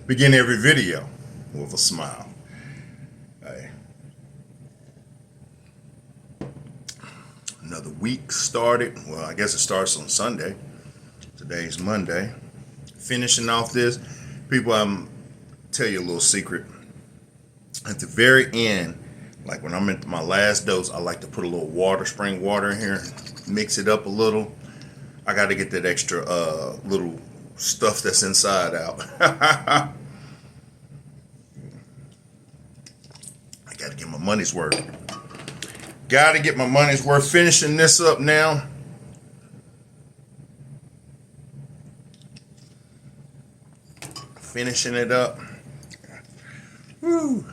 Begin every video with a smile. Hey, another week started. Well, I guess it starts on Sunday. Today's Monday. Finishing off this, people, I'm tell you a little secret. At the very end, like when I'm at my last dose, I like to put a little spring water in here, mix it up a little. I got to get that extra little stuff that's inside out. I got to get my money's worth. Got to get my money's worth. Finishing this up now. Finishing it up. Woo.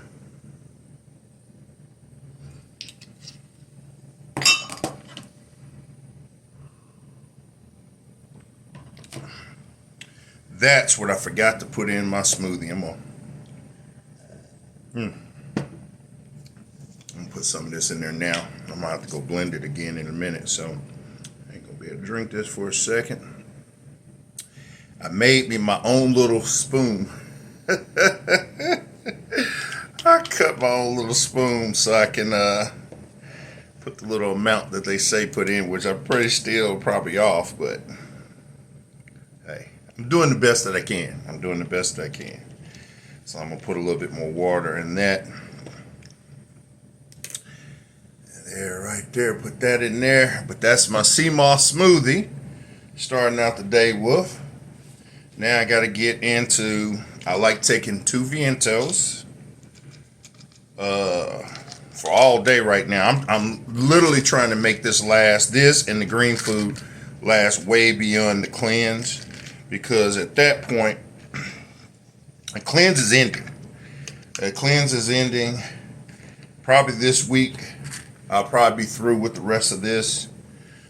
That's what I forgot to put in my smoothie. I'm gonna put some of this in there now. I'm gonna have to go blend it again in a minute, so I ain't gonna be able to drink this for a second. I made me my own little spoon. I cut my own little spoon so I can put the little amount that they say put in, which I'm pretty still probably off, but hey, I'm doing the best that I can. I'm doing the best that I can. So I'm gonna put a little bit more water in that. There, right there, put that in there. But that's my sea moss smoothie, starting out the day with. Now I gotta get into, I like taking 2 Vientos for all day right now. I'm literally trying to make this and the green food last way beyond the cleanse, because at that point, the cleanse is ending. The cleanse is ending probably this week. I'll probably be through with the rest of this.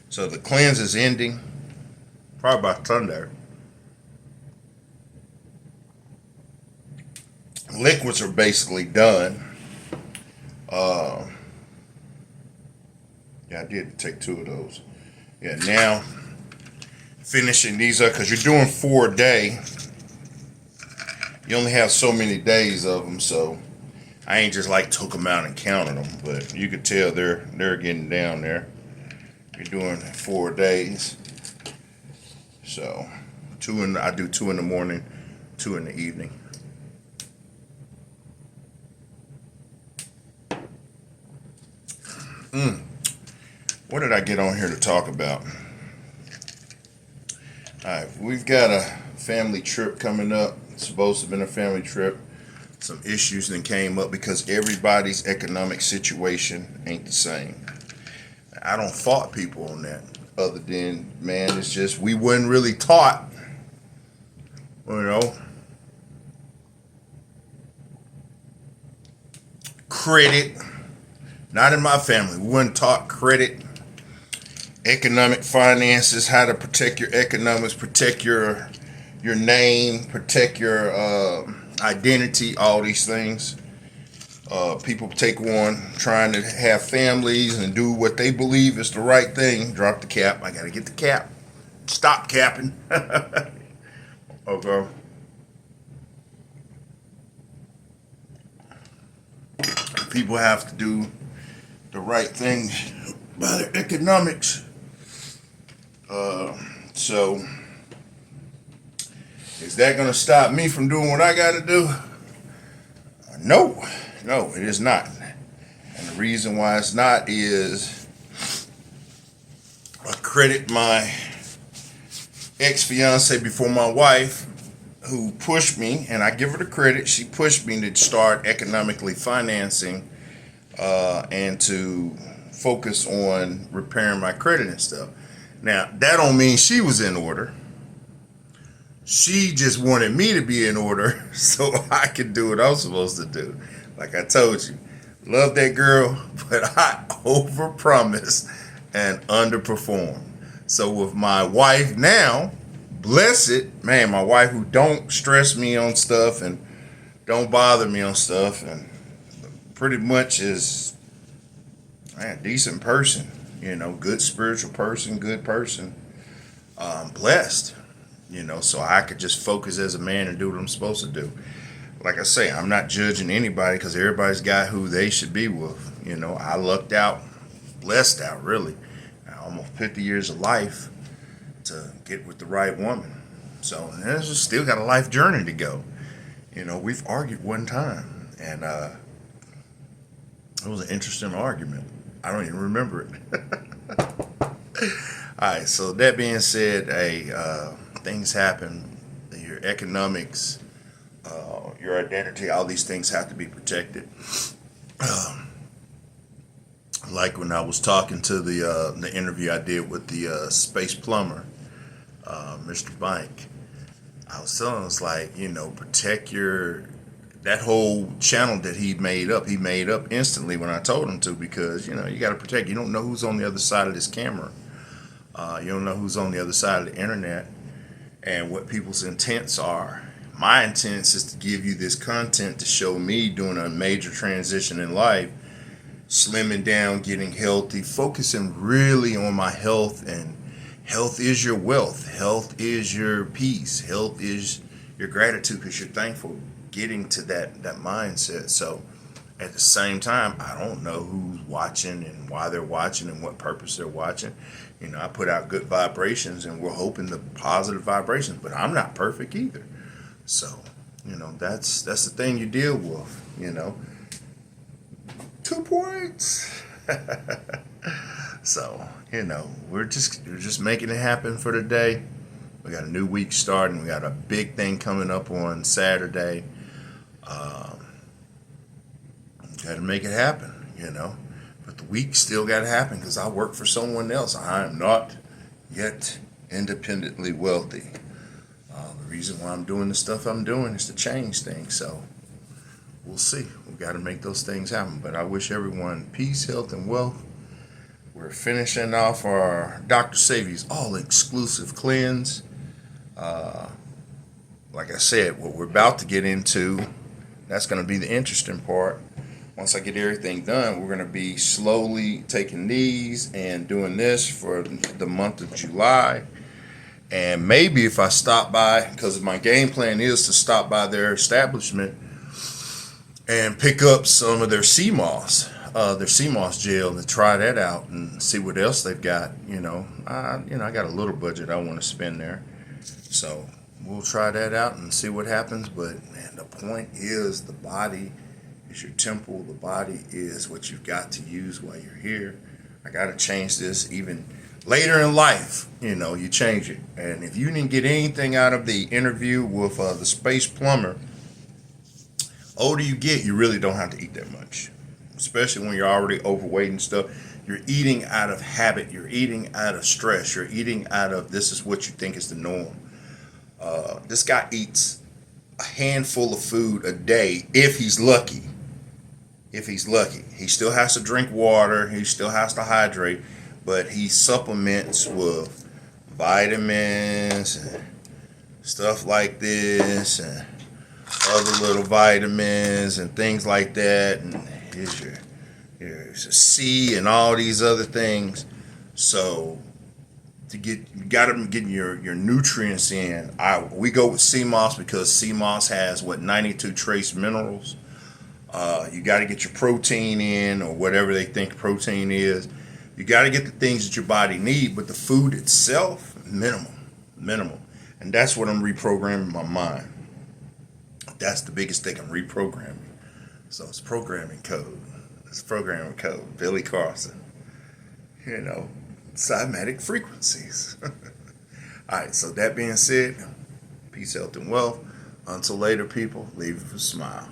So the cleanse is ending probably by Sunday. Liquids are basically done. Yeah, I did take 2 of those. Yeah, now finishing these up, because you're doing 4 a day. You only have so many days of them, so I ain't just like took them out and counted them, but you could tell they're getting down there. You're doing 4 days, so I do 2 in the morning, 2 in the evening. What did I get on here to talk about? Alright, we've got a family trip coming up. It's supposed to have been a family trip. Some issues that came up because everybody's economic situation ain't the same. I don't fault people on that, other than, man, it's just we wasn't really taught, credit. Not in my family. We weren't taught credit, economic finances, how to protect your economics, protect your name, protect your identity, all these things. People take on trying to have families and do what they believe is the right thing. Drop the cap. I gotta get the cap. Stop capping. Okay. People have to do the right thing by their economics. So is that going to stop me from doing what I got to do? No, it is not. And the reason why it's not is I credit my ex-fiance before my wife, who pushed me, and I give her the credit. She pushed me to start economically financing and to focus on repairing my credit and stuff. Now, that don't mean she was in order. She just wanted me to be in order so I could do what I was supposed to do. Like I told you, love that girl, but I overpromised and underperformed. So with my wife now, blessed, man, my wife who don't stress me on stuff and don't bother me on stuff, and pretty much is a decent person, good spiritual person, good person. Blessed. so I could just focus as a man and do what I'm supposed to do. Like I say, I'm not judging anybody because everybody's got who they should be with. I lucked out, blessed out, really. Almost 50 years of life to get with the right woman. So there's still got a life journey to go. We've argued one time, and it was an interesting argument. I don't even remember it. All right, so that being said, things happen. Your economics, your identity, all these things have to be protected. Like when I was talking to the interview I did with the space plumber, Mr. Bank, I was telling us protect that whole channel that he made up. He made up instantly when I told him to, because you got to protect. You don't know who's on the other side of this camera. You don't know who's on the other side of the internet and what people's intents are. My intents is to give you this content to show me doing a major transition in life, slimming down, getting healthy, focusing really on my health. And health is your wealth. Health is your peace. Health is your gratitude because you're thankful. Getting to that mindset. So at the same time, I don't know who's watching and why they're watching and what purpose they're watching. I put out good vibrations and we're hoping the positive vibrations, but I'm not perfect either. So, that's the thing you deal with, 2 points. So, we're just making it happen for today. We got a new week starting. We got a big thing coming up on Saturday. Got to make it happen, But the week still got to happen because I work for someone else. I am not yet independently wealthy. The reason why I'm doing the stuff I'm doing is to change things. So we'll see. We got to make those things happen. But I wish everyone peace, health, and wealth. We're finishing off our Dr. Sebi's all-exclusive cleanse. Like I said, what we're about to get into, that's going to be the interesting part. Once I get everything done, we're going to be slowly taking these and doing this for the month of July. And maybe if I stop by, because my game plan is to stop by their establishment and pick up some of their sea moss gel, and try that out and see what else they've got. I got a little budget I want to spend there. So we'll try that out and see what happens. But man, the point is the body is your temple. The body is what you've got to use while you're here. I got to change this even later in life. You change it. And if you didn't get anything out of the interview with the space plumber, older you get, you really don't have to eat that much, especially when you're already overweight and stuff. You're eating out of habit. You're eating out of stress. You're eating out of this is what you think is the norm. This guy eats a handful of food a day if he's lucky. If he's lucky. He still has to drink water. He still has to hydrate. But he supplements with vitamins and stuff like this and other little vitamins and things like that. And here's a C and all these other things. So you gotta get your nutrients in. We go with sea moss because sea moss has 92 trace minerals. You got to get your protein in, or whatever they think protein is. You got to get the things that your body needs, but the food itself, minimal. And that's what I'm reprogramming my mind. That's the biggest thing I'm reprogramming. So it's programming code. It's programming code. Billy Carson. Cymatic frequencies. All right, so that being said, peace, health, and wealth. Until later, people, leave with a smile.